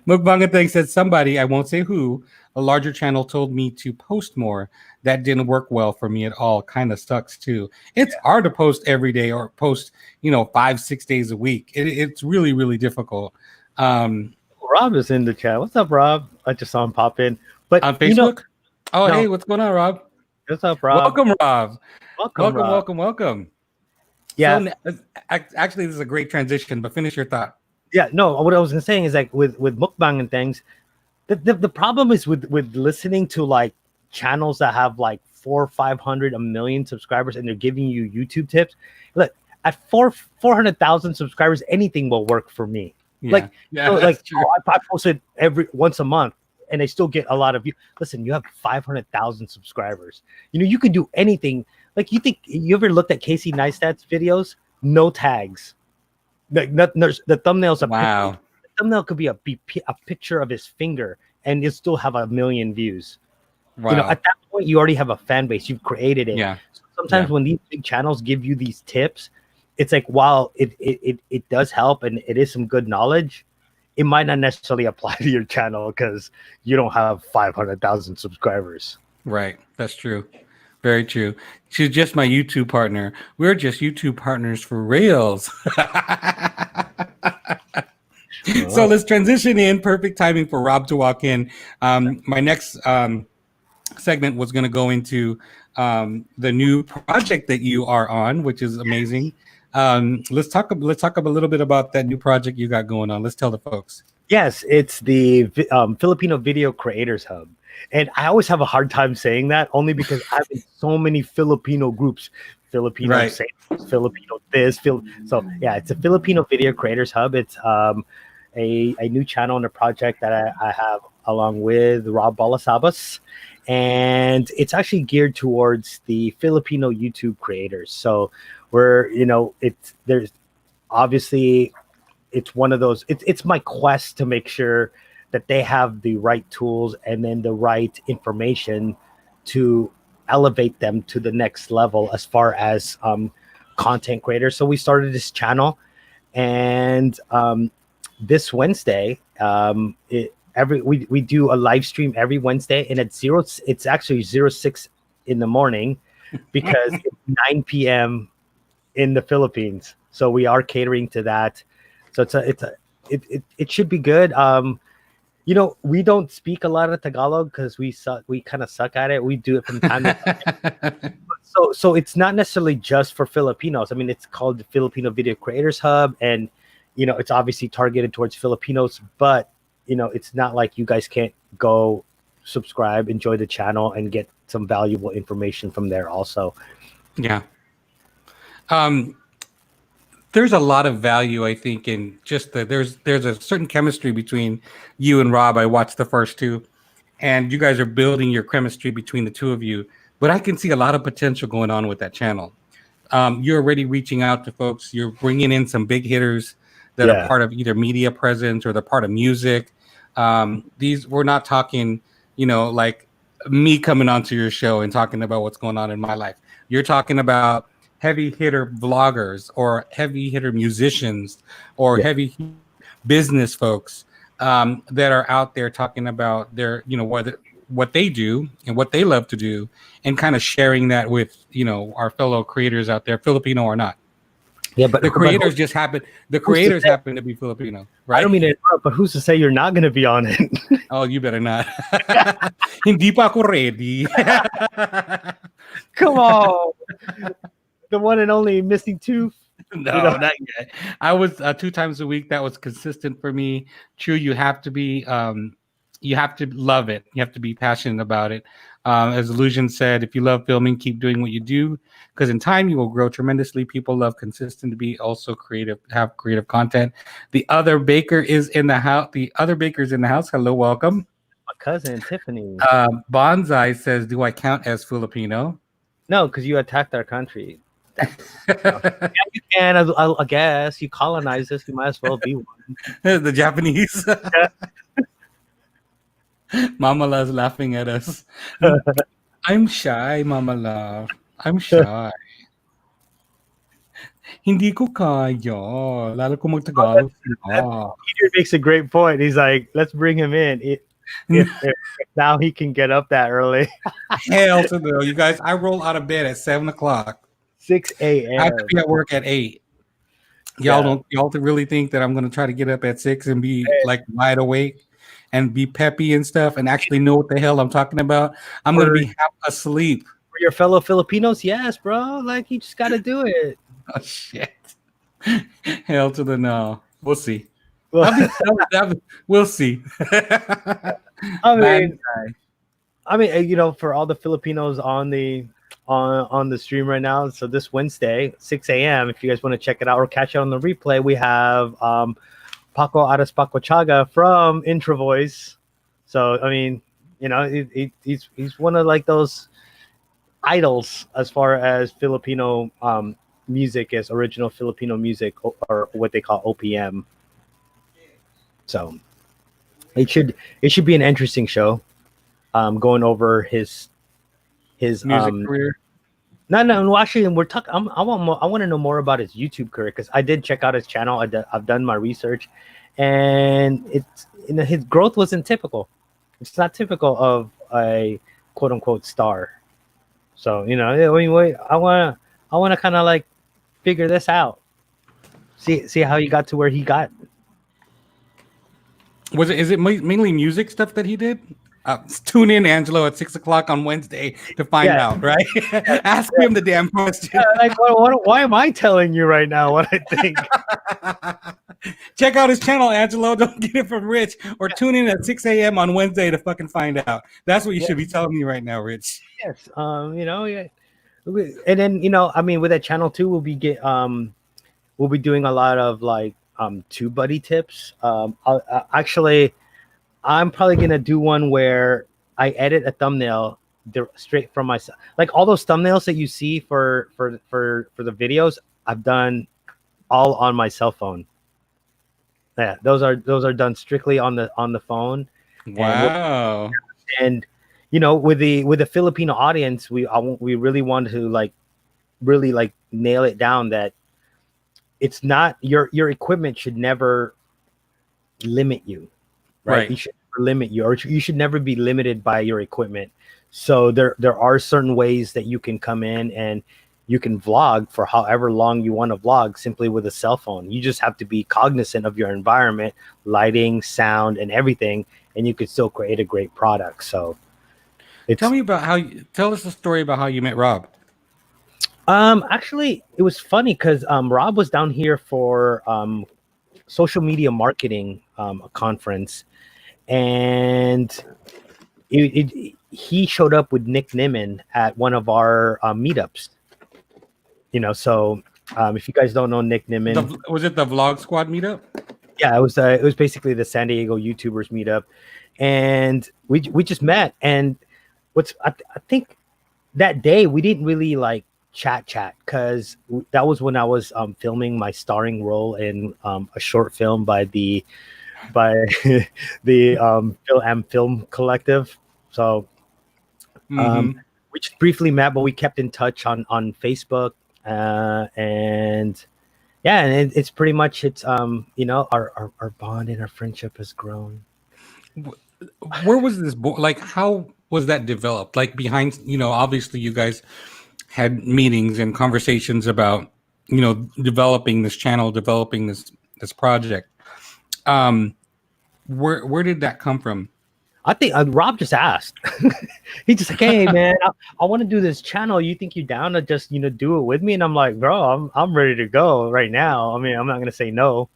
Mukbanger Thang said somebody, I won't say who, a larger channel told me to post more. That didn't work well for me at all. Kind of sucks too. It's hard to post every day or post, 5-6 days a week. It's really, really difficult. Rob is in the chat. What's up, Rob? I just saw him pop in. But on Facebook? Hey, what's going on, Rob? What's up, Rob? Welcome, Rob. Welcome. Yeah. So, actually, this is a great transition, but finish your thought. Yeah, no, what I was saying is like with mukbang and things, the problem is with listening to like channels that have like 400, 500, 1 million subscribers and they're giving you YouTube tips. Look, at 400,000 subscribers, anything will work for me. I posted once a month and I still get a lot of views. Listen, you have 500,000 subscribers. You can do anything. Like, you ever looked at Casey Neistat's videos? No tags. Like, the thumbnail's wow. The thumbnail could be a picture of his finger and you'll still have 1 million views. Wow. At that point, you already have a fan base. You've created it. Yeah. So sometimes when these big channels give you these tips, it's like, while it does help and it is some good knowledge, it might not necessarily apply to your channel because you don't have 500,000 subscribers. Right. That's true. Very true. She's just my YouTube partner. We're just YouTube partners for reals. So let's transition in. Perfect timing for Rob to walk in. My next segment was going to go into the new project that you are on, which is amazing. Let's talk a little bit about that new project you got going on. Let's tell the folks. Yes, it's the Filipino Video Creators Hub. And I always have a hard time saying that only because I'm in so many Filipino groups. Filipino Filipino this. So yeah, it's a Filipino Video Creators Hub. It's a new channel and a project that I have along with Rob Balasabas. And it's actually geared towards the Filipino YouTube creators. So it's one of those, it's my quest to make sure that they have the right tools and then the right information to elevate them to the next level as far as content creators. So we started this channel, and this Wednesday, we do a live stream every Wednesday, and it's actually 06 in the morning because it's 9 p.m. in the Philippines. So we are catering to that. So it should be good. We don't speak a lot of Tagalog because we kind of suck at it. We do it from time to time. So it's not necessarily just for Filipinos. I mean, it's called the Filipino Video Creators Hub, and it's obviously targeted towards Filipinos, but it's not like you guys can't go subscribe, enjoy the channel, and get some valuable information from there also. Yeah. There's a lot of value, I think, in just there's a certain chemistry between you and Rob. I watched the first two, and you guys are building your chemistry between the two of you. But I can see a lot of potential going on with that channel. You're already reaching out to folks. You're bringing in some big hitters that are part of either media presence or they're part of music. We're not talking, like me coming onto your show and talking about what's going on in my life. You're talking about heavy hitter vloggers or heavy hitter musicians or Yeah. heavy business folks that are out there talking about their, what they do and what they love to do, and kind of sharing that with, our fellow creators out there, Filipino or not. Yeah, but The creators just happen. The creators say? happen to be Filipino, I don't right? mean to interrupt, but who's to say you're not going to be on it? Oh, you better not. Hindi pa ako ready. Come on, the one and only missing tooth. No, not yet. I was 2 times a week. That was consistent for me. True, you have to be, you have to love it. You have to be passionate about it. As Illusion said, if you love filming, keep doing what you do, because in time you will grow tremendously. People love consistent to be also creative, have creative content. The other baker is in the house. The other baker's in the house. Hello, welcome. My cousin Tiffany. Bonsai says, "Do I count as Filipino?" No, because you attacked our country. Yeah, you can. I guess you colonized us. You might as well be one. The Japanese. Mama La's laughing at us. I'm shy, Mama La. I'm shy. Hindi ko kaya. Lalo kung mag-Tagalog sila. Peter makes a great point. He's like, let's bring him in. If now he can get up that early. Hell to no. You guys, I roll out of bed at 7 o'clock. 6 I have to a.m. be at work at 8. Y'all really think that I'm going to try to get up at 6 and be like wide awake and be peppy and stuff and actually know what the hell I'm talking about? I'm going to be half asleep. For your fellow Filipinos, yes, bro. Like, you just got to do it. Oh, shit. Hell to the no. We'll see. Well, We'll see. I mean, for all the Filipinos on the stream right now. So this Wednesday, 6 a.m. If you guys want to check it out or catch it on the replay, we have Paco Aras Paco Chaga from Intro Voice. So I mean, he's one of like those idols as far as Filipino music is, original Filipino music, or what they call OPM. So it should be an interesting show. Going over his music career. No, actually, we're talking. I want to know more about his YouTube career, because I did check out his channel. I've done my research, and it's his growth wasn't typical. It's not typical of a quote unquote star. So I mean, I want to kind of like figure this out. See how he got to where he got. Is it mainly music stuff that he did? Tune in, Angelo, at 6 o'clock on Wednesday to find out, right? Ask him the damn question. Why am I telling you right now what I think? Check out his channel, Angelo. Don't get it from Rich. Or tune in at 6 a.m. on Wednesday to fucking find out. That's what you should be telling me right now, Rich. Yes. And then I mean, with that channel too, we'll be doing a lot of like Tube Buddy tips. Actually, I'm probably gonna do one where I edit a thumbnail straight from myself. Like all those thumbnails that you see for the videos, I've done all on my cell phone. Yeah, those are done strictly on the phone. Wow. And with the Filipino audience, we really want to really nail it down that it's not your equipment should never limit you. Right. You should never limit you, or you should never be limited by your equipment. So there are certain ways that you can come in and you can vlog for however long you want to vlog simply with a cell phone. You just have to be cognizant of your environment, lighting, sound, and everything, and you can still create a great product. So tell us a story about how you met Rob. Actually, it was funny because Rob was down here for social media marketing conference, and he showed up with Nick Nimmin at one of our meetups. So if you guys don't know Nick Nimmin, was it the Vlog Squad meetup? Yeah, it was basically the San Diego YouTubers meetup, and we just met. And I think that day we didn't really like chat because that was when I was filming my starring role in a short film by the Film Collective. So we just briefly met, but we kept in touch on Facebook. And yeah, and it's pretty much our bond and our friendship has grown. Where was this like, how was that developed? Like behind, obviously you guys had meetings and conversations about, developing this channel, developing this project. Where did that come from? I think Rob just asked. He's just like, "Hey man, I want to do this channel. You think you down to just do it with me?" And I'm like, "Bro, I'm ready to go right now. I mean, I'm not gonna say no.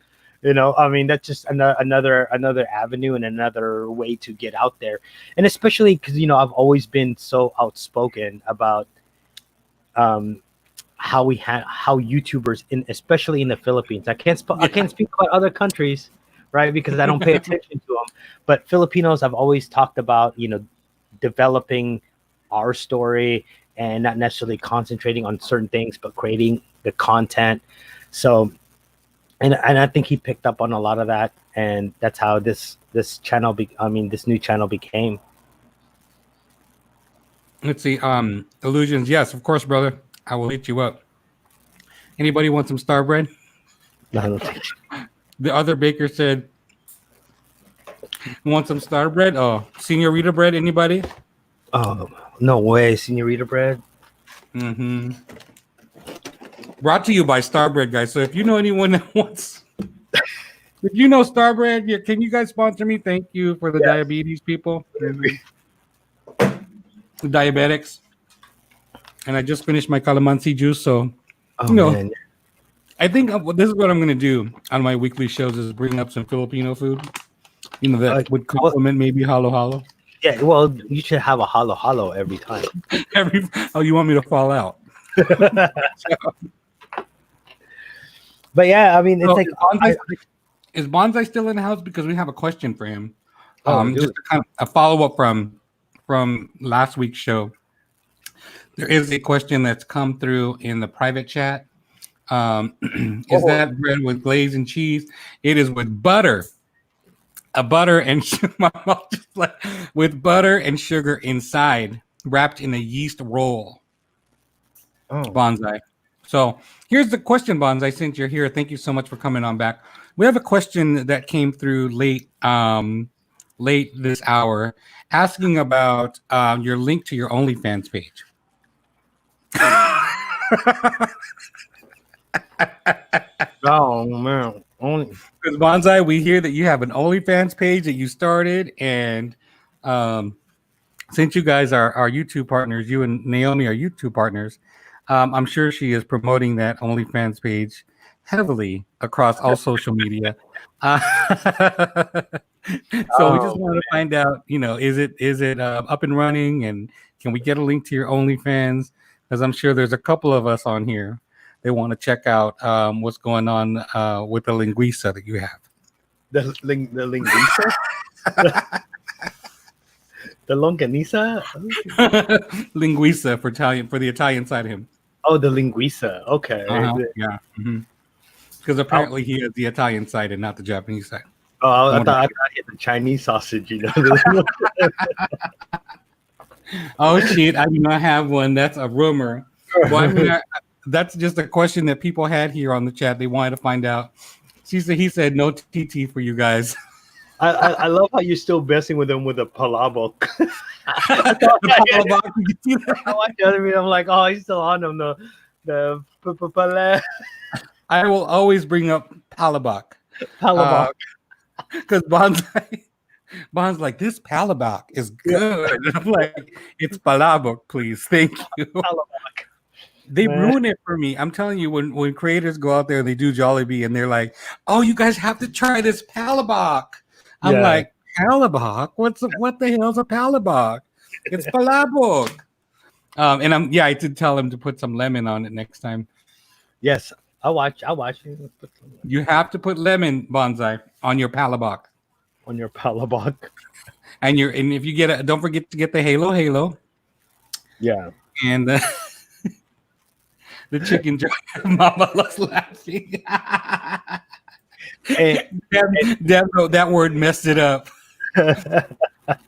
I mean, that's just another avenue and another way to get out there. And especially because I've always been so outspoken about how YouTubers especially in the Philippines. I can't speak about other countries, right? Because I don't pay attention to them. But Filipinos, I've always talked about, developing our story and not necessarily concentrating on certain things, but creating the content. So, and I think he picked up on a lot of that, and that's how this channel, this new channel became. Let's see. Illusions. Yes, of course, brother. I will hit you up. Anybody want some star bread? No. The other baker said, "Want some star bread?" Oh, senorita bread. Anybody? Oh, no way, senorita bread. Mm-hmm. Brought to you by Starbread, guys. So if you know anyone that wants, if you know Starbread, can you guys sponsor me? Thank you for the diabetes people, the diabetics. And I just finished my calamansi juice, so man. I think this is what I'm going to do on my weekly shows is bring up some Filipino food. That would complement maybe halo halo. Yeah, well, you should have a halo halo every time. You want me to fall out? But yeah, I mean, it's is Bonsai still in the house? Because we have a question for him. Just kind of a follow up from last week's show. There is a question that's come through in the private chat. Is that bread with glaze and cheese? It is with butter. Butter and with butter and sugar inside, wrapped in a yeast roll. Bonsai. So here's the question, Bonsai. Since you're here, thank you so much for coming on back. We have a question that came through late this hour, asking about your link to your OnlyFans page. Oh man. Because Bonsai, we hear that you have an OnlyFans page that you started, and since you guys are YouTube partners, you and Naomi are YouTube partners, I'm sure she is promoting that OnlyFans page heavily across all social media. So we just want to find out, is it up and running, and can we get a link to your OnlyFans? Because I'm sure there's a couple of us on here. They want to check out what's going on with the linguiça that you have. The linguiça? The longaniza? Linguiça for the Italian side of him. Oh, the linguiça. Okay. Yeah. Because apparently he has the Italian side and not the Japanese side. Oh, I thought he had the Chinese sausage, Oh, shit. I do not have one. That's a rumor. Well, I mean, that's just a question that people had here on the chat. They wanted to find out. He said no TT for you guys. I love how you're still messing with him with a palabok. I'm like, oh, he's still on him. I will always bring up palabok. Because Bond's like, this palabok is good. And I'm like, it's palabok, please. Thank you. Palabok. They ruin it for me. I'm telling you, when creators go out there, they do Jollibee, and they're like, "Oh, you guys have to try this palabok." I'm like, palabok? What the hell's a palabok? It's palabok. And I did tell him to put some lemon on it next time. Yes, I'll watch. You have to put lemon, Bonsai, on your palabok. On your palabok. And if you get don't forget to get the halo. Yeah. And the chicken joint. Mama loves laughing. That word messed it up.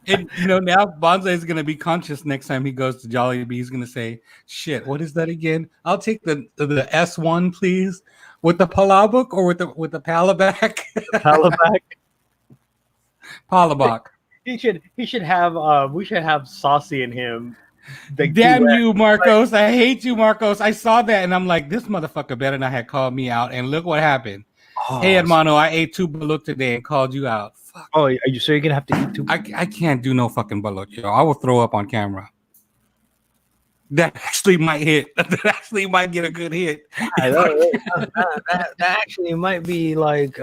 And now Bonsai is gonna be conscious next time he goes to Jollibee. He's gonna say, "Shit, what is that again? I'll take the S1, please, with the palabok or with the palabak, Palabac. palabok." He should have we should have Saucy in him. The Damn duet. you, Marcos! I hate you, Marcos. I saw that and I'm like, this motherfucker better not have called me out. And look what happened. Hey, Oh, hermano, I ate 2 balut today and called you out. Fuck. are you sure you're gonna have to eat two? I can't do no fucking balut, yo. I will throw up on camera. That actually might hit. That actually might get a good hit. I know, that actually might be like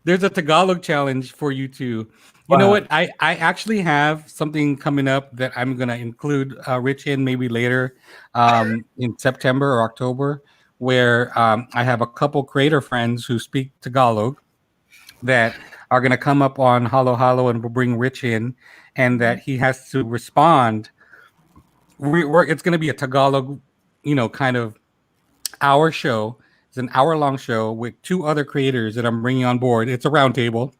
There's a Tagalog challenge for you too. You know what? I actually have something coming up that I'm gonna include Rich in maybe later in September or October, where I have a couple creator friends who speak Tagalog that are gonna come up on Halo Halo and we'll bring Rich in, and that he has to respond. It's gonna be a Tagalog, kind of hour show. It's an hour-long show with 2 other creators that I'm bringing on board. It's a roundtable.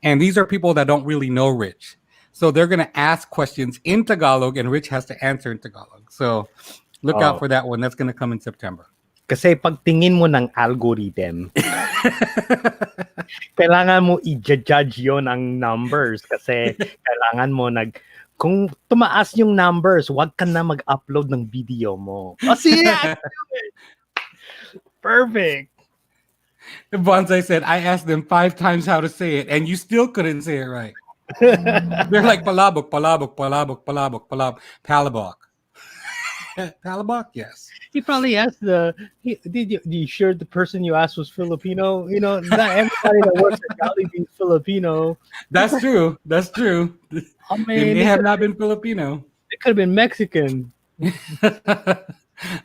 And these are people that don't really know Rich. So they're going to ask questions in Tagalog and Rich has to answer in Tagalog. So look out for that one. That's going to come in September. kasi pagtingin mo ng algorithm, kailangan mo i-judge yon ang numbers kasi kailangan mo kung tumaas yung numbers, wag ka na mag-upload ng video mo. Kasi perfect. Bonsai said, I asked them 5 times how to say it, and you still couldn't say it right. They're like, palabok, palabok, palabok, palabok, palabok. Palabok, yes. He probably asked did you sure the person you asked was Filipino? Not everybody that works at Jollibee is Filipino. That's true. That's true. I mean, They may have not been Filipino. It could have been Mexican.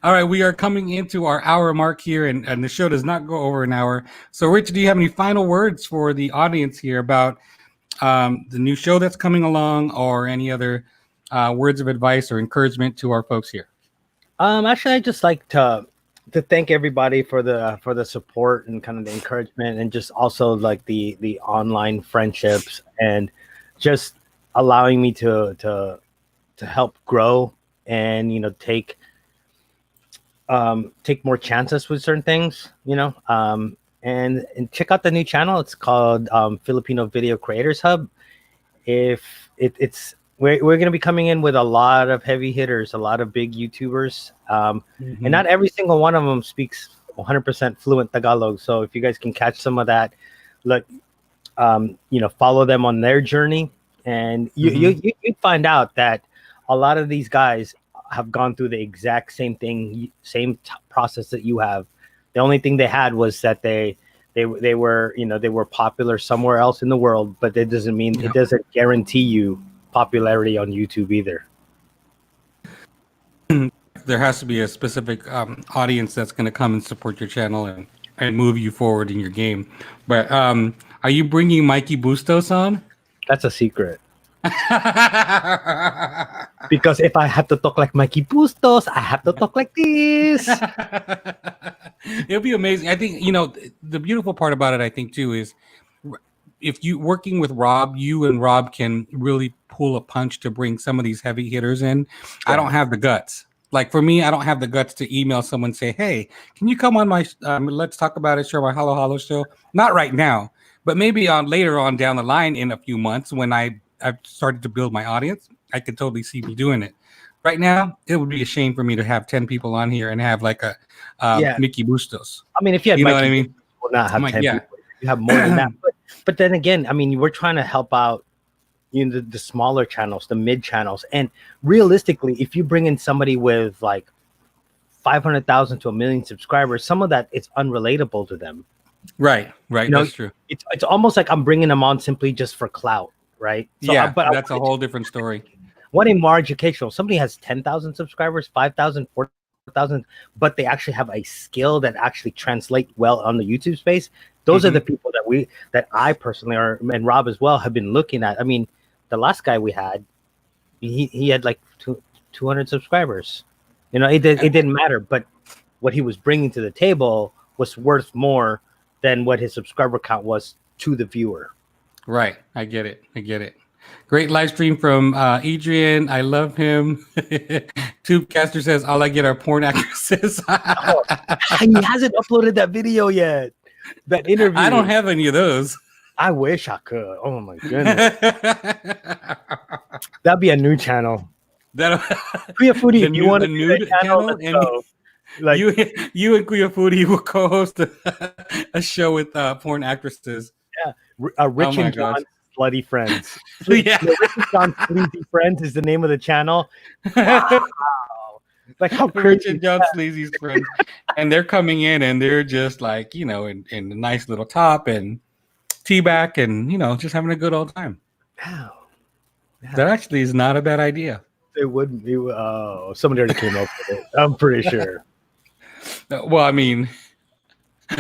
All right, we are coming into our hour mark here, and the show does not go over an hour. So, Rich, do you have any final words for the audience here about the new show that's coming along, or any other words of advice or encouragement to our folks here? Actually, I'd just like to thank everybody for the support and kind of the encouragement, and just also like the online friendships, and just allowing me to help grow and take more chances with certain things, and check out the new channel. It's called Filipino Video Creators Hub. We're going to be coming in with a lot of heavy hitters, a lot of big YouTubers, and not every single one of them speaks 100% fluent Tagalog. So if you guys can catch some of that, look, follow them on their journey, and you find out that a lot of these guys have gone through the exact same thing, process that you have. The only thing they had was that they were popular somewhere else in the world, but it doesn't mean it doesn't guarantee you popularity on YouTube either. There has to be a specific audience that's going to come and support your channel and move you forward in your game. But are you bringing Mikey Bustos on? That's a secret. Because if I have to talk like Mikey Bustos, I have to talk like this. It'll be amazing. I think, the beautiful part about it, I think, too, is if you working with Rob, you and Rob can really pull a punch to bring some of these heavy hitters in. Yeah. I don't have the guts. Like for me, I don't have the guts to email someone and say, hey, can you come on my Let's Talk About It show, my Halo Halo show? Not right now, but maybe later on down the line in a few months when I've started to build my audience, I could totally see me doing it. Right now, it would be a shame for me to have 10 people on here and have like a Mickey Bustos. I mean, if you had know Mikey, what I mean? Will not have 10 people. You have more than that. But then again, I mean, we're trying to help out the smaller channels, the mid channels. And realistically, if you bring in somebody with like 500,000 to 1 million subscribers, some of that is unrelatable to them. Right. That's true. It's almost like I'm bringing them on simply just for clout, right? So, but that's a whole different story. What in more educational? Somebody has 10,000 subscribers, 5,000, 4,000, but they actually have a skill that actually translate well on the YouTube space. Those are the people that I personally and Rob as well have been looking at. I mean, the last guy we had, he had like 200 subscribers. It didn't matter, but what he was bringing to the table was worth more than what his subscriber count was to the viewer. Right. I get it. Great live stream from Adrian. I love him. Tubecaster says, all I get are porn actresses. He hasn't uploaded that video yet. That interview. I don't have any of those. I wish I could. Oh my goodness. That'd be a new channel. Kuya Foodie, if you want a nude channel, and like you and Kuya Foodie will co-host a show with porn actresses. Yeah, Rich and John Bloody Friends. Yeah, Rich and John Sleazy Friends is the name of the channel. Wow. Like how crazy. Rich and John Sleazy's friends, and they're coming in and they're just like in a nice little top and tea-back and just having a good old time. Wow. That actually is not a bad idea. It wouldn't be. Oh, somebody already came up with it. I'm pretty sure. Well, I mean,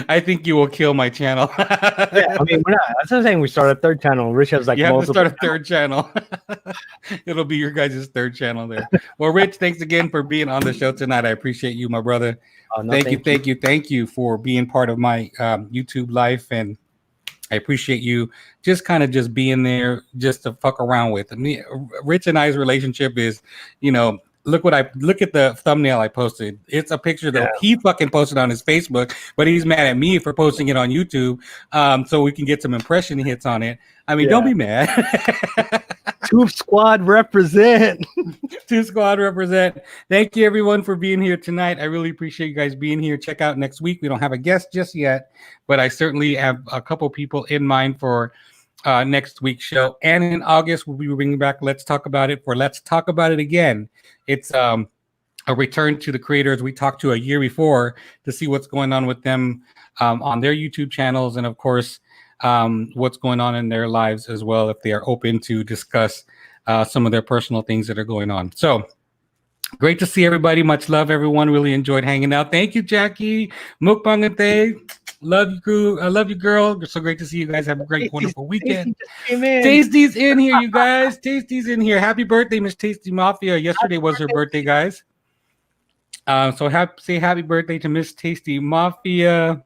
I think you will kill my channel. Yeah, I mean, we're not. That's what I'm saying. We start a third channel. Rich has like you have to start a third channel. It'll be your guys' third channel there. Well, Rich, thanks again for being on the show tonight. I appreciate you, my brother. Oh, no, thank you for being part of my YouTube life, and I appreciate you just being there just to fuck around with. I mean, Rich and I's relationship is, look at the thumbnail I posted. It's a picture that he fucking posted on his Facebook, but he's mad at me for posting it on YouTube, so we can get some impression hits on it. I mean, don't be mad. TOOF Squad represent. TOOF Squad represent. Thank you everyone for being here tonight. I really appreciate you guys being here. Check out next week. We don't have a guest just yet, but I certainly have a couple people in mind for next week's show. And in August, we'll be bringing back Let's Talk About It for Let's Talk About It Again. It's a return to the creators we talked to a year before to see what's going on with them on their YouTube channels, and of course, what's going on in their lives as well, if they are open to discuss some of their personal things that are going on. So great to see everybody. Much love, everyone. Really enjoyed hanging out. Thank you, Jackie. Mukbanger. Love you, crew. I love you, girl. It's so great to see you guys. Have a great, wonderful weekend. Tasty's in here, you guys. Tasty's in here. Happy birthday, Miss Tasty Mafia. Yesterday was her birthday, guys. So say happy birthday to Miss Tasty Mafia.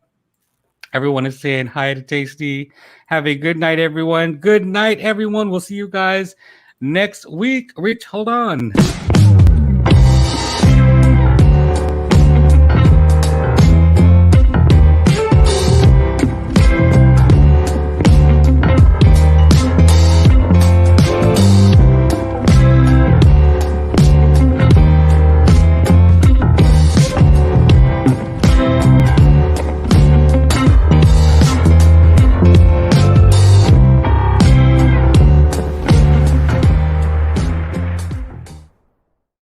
Everyone is saying hi to Tasty. Have a good night, everyone. Good night, everyone. We'll see you guys next week. Rich, hold on.